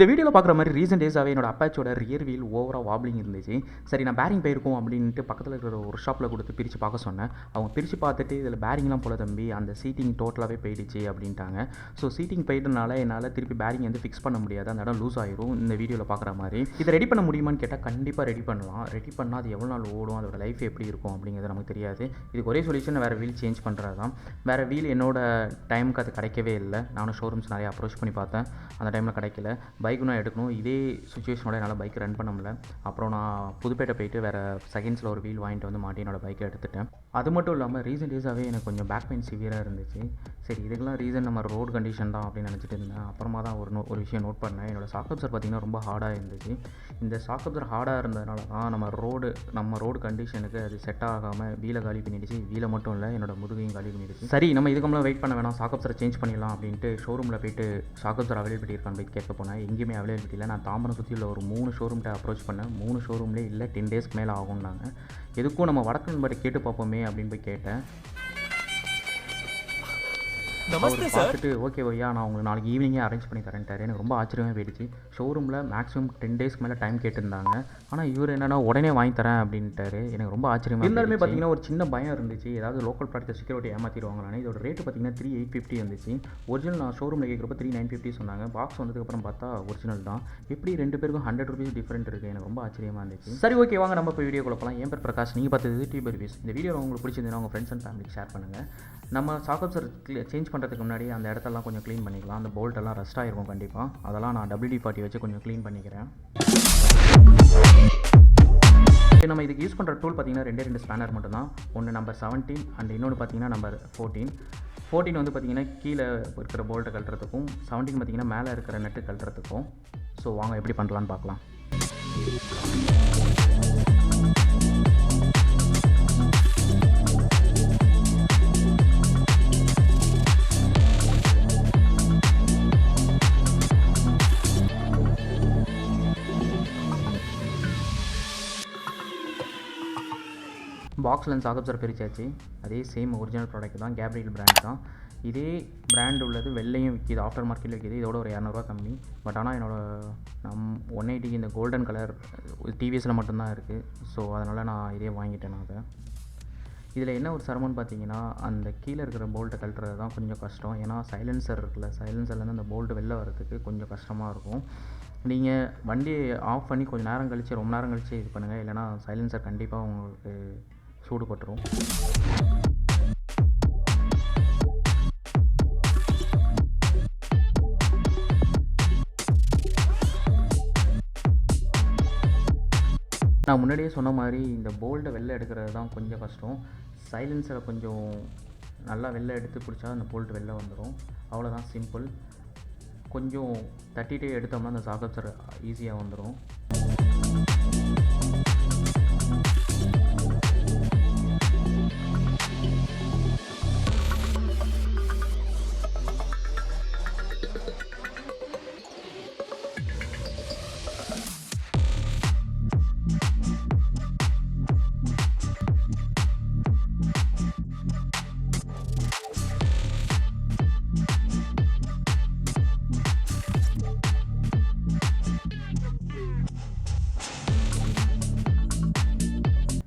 இந்த வீடியோவில் பார்க்குற மாதிரி ரீசெண்ட் டேஸாகவே என்னோட அப்பாச்சோட ரியர் வீல் ஓவராக வாப்ளிங் இருந்துச்சு. சரி நான் பேரிங் போயிருக்கோம் அப்படின்ட்டு பக்கத்தில் இருக்கிற ஒரு ஷாப்பில் கொடுத்து பிரித்து பார்க்க சொன்னேன். அவங்க பிரித்து பார்த்துட்டு இதில் பேரிங்லாம் போல தம்பி, அந்த சீட்டிங் டோட்டலாகவே போயிடுச்சு அப்படின்ட்டாங்க. ஸோ சீட்டிங் போயிட்டனால என்னால் திருப்பி பேரிங் வந்து ஃபிக்ஸ் பண்ண முடியாது, அந்த இடம் லூஸ் ஆயிரும். இந்த வீடியோவில் பார்க்குற மாதிரி இதை ரெடி பண்ண முடியுமான்னு கேட்டால் கண்டிப்பாக ரெடி பண்ணலாம். ரெடி பண்ணால் அது எவ்வளோ நாள் ஓடும், அதோட லைஃப் எப்படி இருக்கும் அப்படிங்கிறது நமக்கு தெரியாது. இதுக்கு ஒரே சொல்யூஷன் வேறு வீல் சேஞ்ச் பண்ணுறது தான். வேறு வீல் என்னோட டைமுக்கு அது கிடைக்கவே இல்லை. நானும் ஷோரூம்ஸ் நிறைய அப்ரோச் பண்ணி பார்த்தேன், அந்த டைமில் கிடைக்கல. பைக்கு நான் எடுக்கணும், இதே சுச்சுவேஷனோட என்னால் பைக் ரன் பண்ண முடியல. அப்புறம் நான் புதுப்பேட்டை போயிட்டு வேறு செகண்ட்ஸில் ஒரு வீல் வாங்கிட்டு வந்து மாட்டி என்னோடய பைக்கை எடுத்துட்டேன். அது மட்டும் இல்லாமல் ரீசெண்ட் டேஸாகவே எனக்கு கொஞ்சம் பேக் பெயின் சிவியராக இருந்துச்சு. சரி இதுக்கெல்லாம் ரீசன் நம்ம ரோடு கண்டிஷன் தான் அப்படின்னு நினச்சிட்டு இருந்தேன். அப்புறமா தான் ஒரு விஷயம் நோட் பண்ணேன். என்னோடய ஷாக் அப்சர் பார்த்திங்கன்னா ரொம்ப ஹார்டாக இருந்துச்சு. இந்த ஷாக் அப்சர் ஹார்டாக இருந்ததுனால தான் நம்ம ரோடு கண்டிஷனுக்கு அது செட் ஆகாமல் வீலை காலி பண்ணிடுச்சு. வீலை மட்டும் இல்லை, என்னோட முதுகையும் காலி பண்ணிடுச்சு. சரி நம்ம இதுக்கெல்லாம் வெயிட் பண்ண வேணாம், ஷாக் அப்சரை சேஞ்ச் பண்ணிடலாம் அப்படின்ட்டு ஷோரூமில் போயிட்டு ஷாக் அப்சர் அவைலபிலிட்டி இருக்கான்னு போய் கேட்க போனேன். எங்கேயுமே அவைலபிலிட்டி இல்லை. நான் தாம்பரம் சுற்றி உள்ள ஒரு 3 ஷோரூம்கிட்ட அப்ரோச் பண்ணேன். 3 ஷோரூம்லேயே இல்லை, 10 டேஸ்க்கு மேலே ஆகும்னாங்க. எதுக்கும் நம்ம வடக்கு நண்பரை கேட்டு பார்ப்போமே அப்படின்னு போய் கேட்டேன். அவர் பார்த்துட்டு ஓகே ஐயா நான் உங்களுக்கு நாளைக்கு ஈவினிங்கே அரேஞ்ச் பண்ணி தரேன்ட்டார். எனக்கு ரொம்ப ஆச்சரியமாக போயிடுச்சு. ஷோரூமில் மேக்ஸிமம் 10 டேஸ்க்கு மேலே டைம் கேட்டிருந்தாங்க. ஆனால் இவர் என்னென்னா உடனே வாங்கி தரேன் அப்படின்ட்டாரு. எனக்கு ரொம்ப ஆச்சரியமாக இருந்தாலுமே பார்த்தீங்கன்னா ஒரு சின்ன பயம் இருந்துச்சு, ஏதாவது லோக்கல் ப்ராடக்ட் செக்யூரிட்டி ஏமாற்றிடுவாங்களானே. இதோட ரேட்டு பார்த்தீங்கன்னா 3,850 இருந்துச்சு. ஒரிஜினல் நான் ஷோரூமில் கேட்குறப்ப 3,950 சொன்னாங்க. பாக்ஸ் வந்ததுக்கப்புறம் பார்த்தா ஒரிஜினல் தான். எப்படி 2 பேருக்கும் 100 rupees டிஃப்ரெண்ட் இருக்குது. எனக்கு ரொம்ப ஆச்சரியமாக இருந்துச்சு. சரி ஓகே வாங்க நம்ம இப்போ வீடியோ குழப்பலாம். என் பேர் பிரகாஷ், நீங்கள் பார்த்தது டியூபர் ரிவ்யூஸ். இந்த வீடியோ உங்களுக்கு பிடிச்சிருந்தீங்கன்னா உங்கள் ஃப்ரெண்ட்ஸ் அண்ட் ஃபேமிலிக்கு ஷேர் பண்ணுங்கள். நம்ம ஷாக் அப்சர் சேஞ்ச் பண்ணுறதுக்கு முன்னாடி அந்த இடத்தெல்லாம் கொஞ்சம் க்ளீன் பண்ணிக்கலாம். அந்த போல்ட்டெல்லாம் ரஸ்ட் ஆகிருக்கும் கண்டிப்பாக. அதெல்லாம் நான் WD-40 வச்சு கொஞ்சம் க்ளீன் பண்ணிக்கிறேன். நம்ம இதுக்கு யூஸ் பண்ணுற டூல் பார்த்திங்கன்னா 2 ஸ்பேனர் மட்டும்தான். ஒன்று நம்பர் 17 அண்ட் இன்னொன்று பார்த்திங்கன்னா நம்பர் 14 வந்து பார்த்திங்கன்னா கீழே இருக்கிற போல்ட்டை கழட்டுறதுக்கும், 17 பார்த்திங்கன்னா மேலே இருக்கிற நெட்டு கழட்டுறதுக்கும். ஸோ வாங்க எப்படி பண்ணலான்னு பார்க்கலாம். பாக்ஸில் ஷாக் அப்சர் பிரிச்சாச்சு. அதே சேம் ஒரிஜினல் ப்ராடக்ட் தான், கேப்ரியல் பிராண்ட் தான். இதே பிராண்ட் உள்ளது வெள்ளையும் விற்கிது, ஆஃப்டர் மார்க்கெட்டில் விற்கிது. இதோட ஒரு 200 ரூபா கம்மி. பட் ஆனால் என்னோடய 180 இந்த கோல்டன் கலர் டிவிஎஸில் மட்டும்தான் இருக்குது. ஸோ அதனால் நான் இதே வாங்கிட்டேன். நான் அதை இதில் என்ன ஒரு சிரமம்னு பார்த்தீங்கன்னா அந்த கீழே இருக்கிற போல்ட்டை கழட்டுறது தான் கொஞ்சம் கஷ்டம். ஏன்னா சைலன்சர் இருக்குல்ல, சைலன்சர்லேருந்து அந்த போல்ட்டு வெளில வரதுக்கு கொஞ்சம் கஷ்டமாக இருக்கும். நீங்கள் வண்டியை ஆஃப் பண்ணி கொஞ்சம் நேரம் கழித்து, ரொம்ப நேரம் கழித்து இது பண்ணுங்கள், இல்லைனா சைலன்சர் கண்டிப்பாக உங்களுக்கு சூடு பட்டுரும். நான் முன்னாடியே சொன்ன மாதிரி இந்த போல்ட்டை வெளில எடுக்கிறது தான் கொஞ்சம் கஷ்டம். சைலன்சரை கொஞ்சம் நல்லா வெளில எடுத்து பிடிச்சா அந்த போல்ட் வெளில வந்துடும். அவ்வளோதான், சிம்பிள். கொஞ்சம் தட்டிகிட்டே எடுத்தோம்னா அந்த ஷாக் அப்சர் ஈஸியாக வந்துடும்.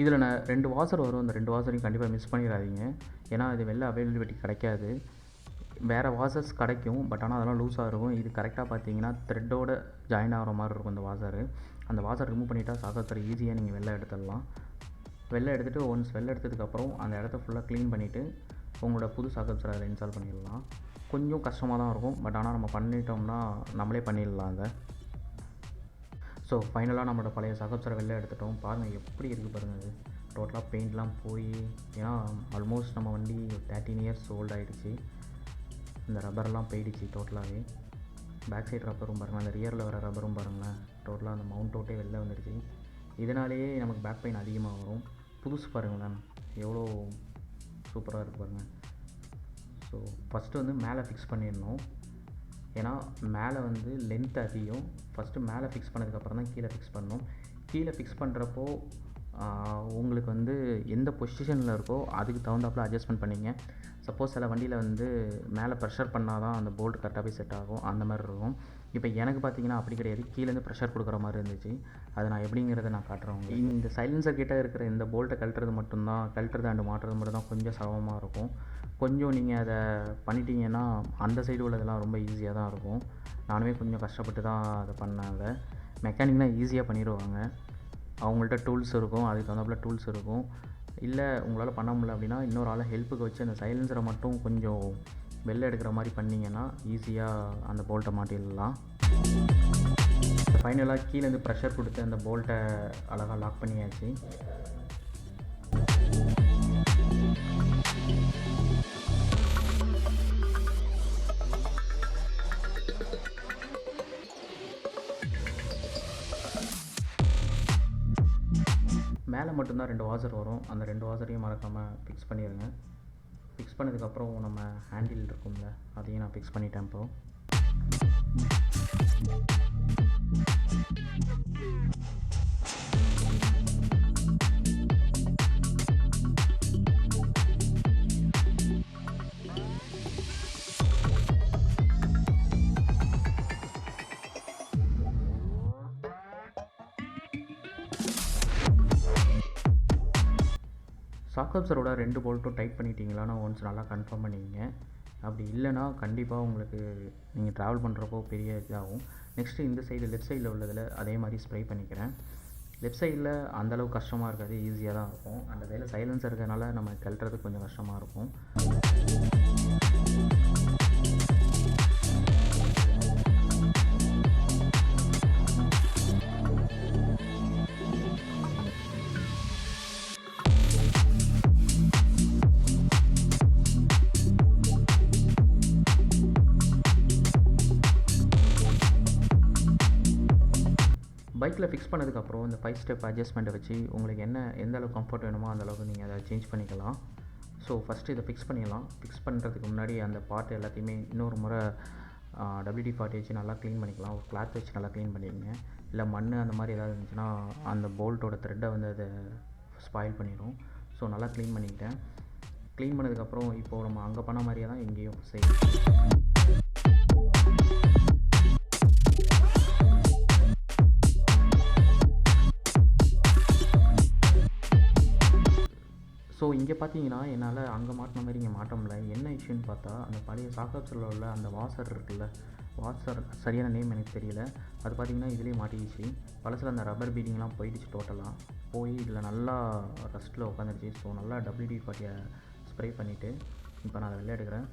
இதில் நான் 2 வாசர் வரும். அந்த 2 வாசரையும் கண்டிப்பாக மிஸ் பண்ணிடாதீங்க. ஏன்னா இது வெளில அவைலபிலிட்டி கிடைக்காது. வேறு வாசர்ஸ் கிடைக்கும், பட் ஆனால் அதெல்லாம் லூஸாக இருக்கும். இது கரெக்டாக பார்த்தீங்கன்னா த்ரெட்டோடு ஜாயின் ஆகிற மாதிரி இருக்கும் இந்த வாசரு. அந்த வாசர் ரிமூவ் பண்ணிவிட்டால் ஷாக் அப்சர் ஈஸியாக நீங்கள் வெளில எடுத்துடலாம். வெளில எடுத்துகிட்டு ஒன்ஸ் வெளில எடுத்ததுக்கப்புறம் அந்த இடத்த ஃபுல்லாக க்ளீன் பண்ணிவிட்டு உங்களோட புது ஷாக் அப்சரை அதில் இன்ஸ்டால் பண்ணிடலாம். கொஞ்சம் கஷ்டமாக தான் இருக்கும், பட் ஆனால் நம்ம பண்ணிட்டோம்னா நம்மளே பண்ணிடலாம் அதை. ஸோ ஃபைனலாக நம்மளோட பழைய ஷாக் அப்சரை வெளில எடுத்துட்டோம். பாருங்கள் எப்படி இருக்குது பாருங்கள். அது டோட்டலாக பெயிண்ட்லாம் போய், ஏன்னா ஆல்மோஸ்ட் நம்ம வண்டி 13 years ஓல்ட் ஆகிடுச்சு. இந்த ரப்பரெல்லாம் போயிடுச்சு டோட்டலாகவே. பேக் சைடு ரப்பரும் பாருங்கள், அந்த ரியரில் வர ரப்பரும் பாருங்களேன். டோட்டலாக அந்த மவுண்ட் அவுட்டே வெளில வந்துடுச்சு. இதனாலேயே நமக்கு பேக் பெயின் அதிகமாக வரும். புதுசு பாருங்களேன் எவ்வளோ சூப்பராக இருக்குது பாருங்கள். ஸோ ஃபஸ்ட்டு வந்து மேலே ஃபிக்ஸ் பண்ணிடணும். ஏன்னா மேலே வந்து லென்த் அதிகம். ஃபஸ்ட்டு மேலே ஃபிக்ஸ் பண்ணதுக்கப்புறம் தான் கீழே ஃபிக்ஸ் பண்ணணும். கீழே ஃபிக்ஸ் பண்ணுறப்போ உங்களுக்கு வந்து எந்த பொசிஷனில் இருக்கோ அதுக்கு தகுந்தாப்பில் அட்ஜஸ்ட்மெண்ட் பண்ணிங்க. சப்போஸ் சில வண்டியில் வந்து மேலே ப்ரெஷர் பண்ணால் தான் அந்த போல்ட் கரெக்டாக போய் செட் ஆகும், அந்த மாதிரி இருக்கும். இப்போ எனக்கு பார்த்தீங்கன்னா அப்படி கிடையாது, கீழேருந்து ப்ரெஷர் கொடுக்குற மாதிரி இருந்துச்சு. அது நான் எப்படிங்கிறத நான் காட்டுறேன். இந்த சைலன்சர் கிட்டே இருக்கிற இந்த போல்ட்டை கழட்டுறது மட்டும்தான், கழட்டுறது அண்டு மாட்டுறது மட்டும் தான் கொஞ்சம் சிரமமாக இருக்கும். கொஞ்சம் நீங்கள் அதை பண்ணிட்டீங்கன்னா அந்த சைடு உள்ளதெல்லாம் ரொம்ப ஈஸியாக தான் இருக்கும். நானுமே கொஞ்சம் கஷ்டப்பட்டு தான் அதை பண்ணாங்க. மெக்கானிக்னால் ஈஸியாக பண்ணிடுவாங்க, அவங்கள்ட்ட டூல்ஸ் இருக்கும், அதுக்கு தகுந்தாப்புல டூல்ஸ் இருக்கும். இல்லை உங்களால் பண்ண முடியல அப்படின்னா இன்னொரு ஆளை ஹெல்ப்புக்கு வச்சு அந்த சைலன்சரை மட்டும் கொஞ்சம் வெளில எடுக்கிற மாதிரி பண்ணிங்கன்னா ஈஸியாக அந்த போல்ட்டை மாட்டிடலாம். ஃபைனலாக கீழேருந்து ப்ரெஷர் கொடுத்து அந்த போல்ட்டை அழகாக லாக் பண்ணியாச்சு. மேலே மட்டும்தான் 2 வாசர் வரும், அந்த 2 வாசரையும் மறக்காமல் ஃபிக்ஸ் பண்ணிடுங்க. ஃபிக்ஸ் பண்ணதுக்கப்புறம் நம்ம ஹேண்டில் இருக்கும்ல, அதையும் நான் ஃபிக்ஸ் பண்ணிட்டேன். இப்போ ஷாக் அப்சரோட 2 போல்ட்டும் டைட் பண்ணிட்டீங்களான்னு ஒன்ஸ் நல்லா கன்ஃபார்ம் பண்ணிங்க. அப்படி இல்லைனா கண்டிப்பாக உங்களுக்கு நீங்கள் ட்ராவல் பண்ணுறப்போ பெரிய இதாகும். நெக்ஸ்ட்டு இந்த சைடு லெஃப்ட் சைடில் உள்ளதில் அதே மாதிரி ஸ்ப்ரே பண்ணிக்கிறேன். லெஃப்ட் சைடில் அந்தளவுக்கு கஷ்டமாக இருக்காது, ஈஸியாக தான் இருக்கும். அந்த வேலை சைலன்ஸர் இருக்கிறதுனால நம்ம கழட்டுறதுக்கு கொஞ்சம் கஷ்டமாக இருக்கும். பைக்கில் ஃபிக்ஸ் பண்ணதுக்கப்புறம் இந்த 5 ஸ்டெப் அட்ஜஸ்ட்மெண்ட்டை வச்சு உங்களுக்கு எந்த அளவுக்கு கம்ஃபர்ட் வேணுமோ அந்தளவுக்கு நீங்கள் அதை சேஞ்ச் பண்ணிக்கலாம். ஸோ ஃபஸ்ட்டு இதை ஃபிக்ஸ் பண்ணிடலாம். ஃபிக்ஸ் பண்ணுறதுக்கு முன்னாடி அந்த பார்ட் எல்லாத்தையுமே இன்னொரு முறை WD-40 வச்சு நல்லா க்ளீன் பண்ணிக்கலாம். ஒரு கிளாத் வச்சு நல்லா க்ளீன் பண்ணிடுங்க. இல்லை மண் அந்த மாதிரி ஏதாவது இருந்துச்சுன்னா அந்த போல்ட்டோட த்ரெட்டை வந்து அதை ஸ்பாயில் பண்ணிடும். ஸோ நல்லா க்ளீன் பண்ணிக்கிட்டேன். க்ளீன் பண்ணதுக்கப்புறம் இப்போது நம்ம அங்கே பண்ண மாதிரியே தான் இங்கேயும் செய்யணும். ஸோ இங்கே பார்த்தீங்கன்னா என்னால் அங்கே மாட்டின மாதிரி இங்கே மாட்ட முடியல. என்ன இஷ்யூன்னு பார்த்தா அந்த பழைய ஷாக் அப்சரில் உள்ள அந்த வாசர் இருக்குல்ல, வாசர் சரியான நேம் எனக்கு தெரியல, அது பார்த்திங்கன்னா இதுலேயே மாட்டிக்கிச்சு. பழசில் அந்த ரப்பர் பீடிங்லாம் போயிடுச்சு, டோட்டலாக போய் இதில் நல்லா ரஸ்ட்டில் உட்காந்துருச்சு. ஸோ நல்லா WD-40 ஸ்ப்ரே பண்ணிவிட்டு இப்போ நான் அதை வெளில எடுக்கிறேன்.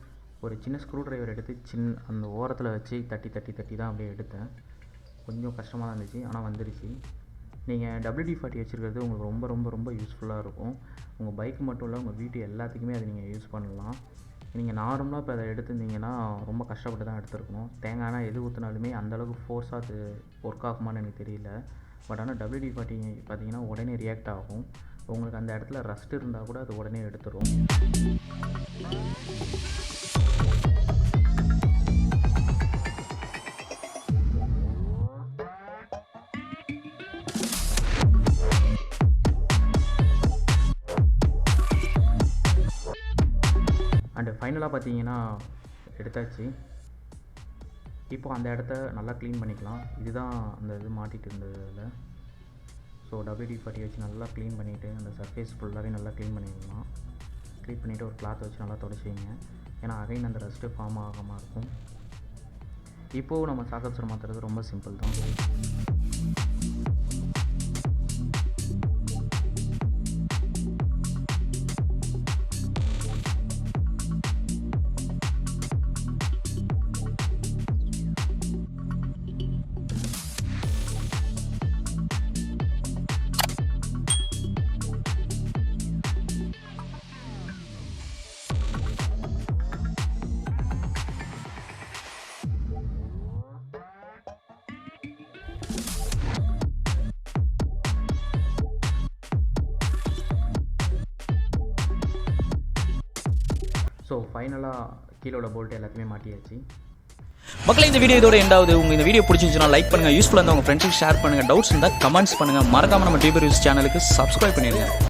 ஒரு சின்ன ஸ்க்ரூ ட்ரைவர் எடுத்து அந்த ஓரத்தில் வச்சு தட்டி தான் அப்படியே எடுத்தேன். கொஞ்சம் கஷ்டமாக தான் இருந்துச்சு, ஆனால் வந்துருச்சு. நீங்கள் WD-40 வச்சுருக்கிறது உங்களுக்கு ரொம்ப ரொம்ப ரொம்ப யூஸ்ஃபுல்லாக இருக்கும். உங்கள் பைக்கு மட்டும் இல்லை, உங்கள் வீட்டு எல்லாத்துக்குமே அதை நீங்கள் யூஸ் பண்ணலாம். நீங்கள் நார்மலாக இப்போ அதை எடுத்துருந்தீங்கன்னா ரொம்ப கஷ்டப்பட்டு தான் எடுத்துருக்கணும். தேங்காய்னா எது ஊற்றினாலுமே அந்தளவுக்கு ஃபோர்ஸாக அது ஒர்க் ஆகுமான்னு எனக்கு தெரியல. பட் ஆனால் WD-40 பார்த்தீங்கன்னா உடனே ரியாக்ட் ஆகும். உங்களுக்கு அந்த இடத்துல ரஸ்ட் இருந்தால் கூட அது உடனே எடுத்துரும். அண்டு ஃபைனலாக பார்த்தீங்கன்னா எடுத்தாச்சு. இப்போது அந்த இடத்த நல்லா க்ளீன் பண்ணிக்கலாம். இதுதான் அந்த இது மாட்டிகிட்டு இருந்ததில். ஸோ WD-40 வச்சு நல்லா க்ளீன் பண்ணிவிட்டு அந்த சர்ஃபேஸ் ஃபுல்லாகவே நல்லா க்ளீன் பண்ணிடலாம். க்ளீன் பண்ணிவிட்டு ஒரு கிளாத் வச்சு நல்லா தொடச்சிங்க. ஏன்னா அகைன் அந்த ரஸ்ட்டு ஃபார்ம் ஆகாமல் இருக்கும். இப்போது நம்ம ஷாக் அப்சர் மாற்றுறது ரொம்ப சிம்பிள் தான். ஸோ ஃபைனலாக கீழே உள்ள போல்ட் எல்லாத்தையுமே மாட்டியாச்சு. மக்களே, இந்த வீடியோ இதோட எண்டாவது. உங்களுக்கு இந்த வீடியோ பிடிச்சிருந்துச்சுன்னா லைக் பண்ணுங்கள், யூஸ்ஃபுல்லாக இருந்தால் உங்கள் ஃப்ரெண்ட்ஸுக்கு ஷேர் பண்ணுங்கள், டவுட்ஸ் இருந்தால் கமெண்ட்ஸ் பண்ணுங்கள். மறக்காமல் நம்ம டியூபர் யூஸ் சேனலுக்கு சப்ஸ்கிரைப் பண்ணிடுங்க.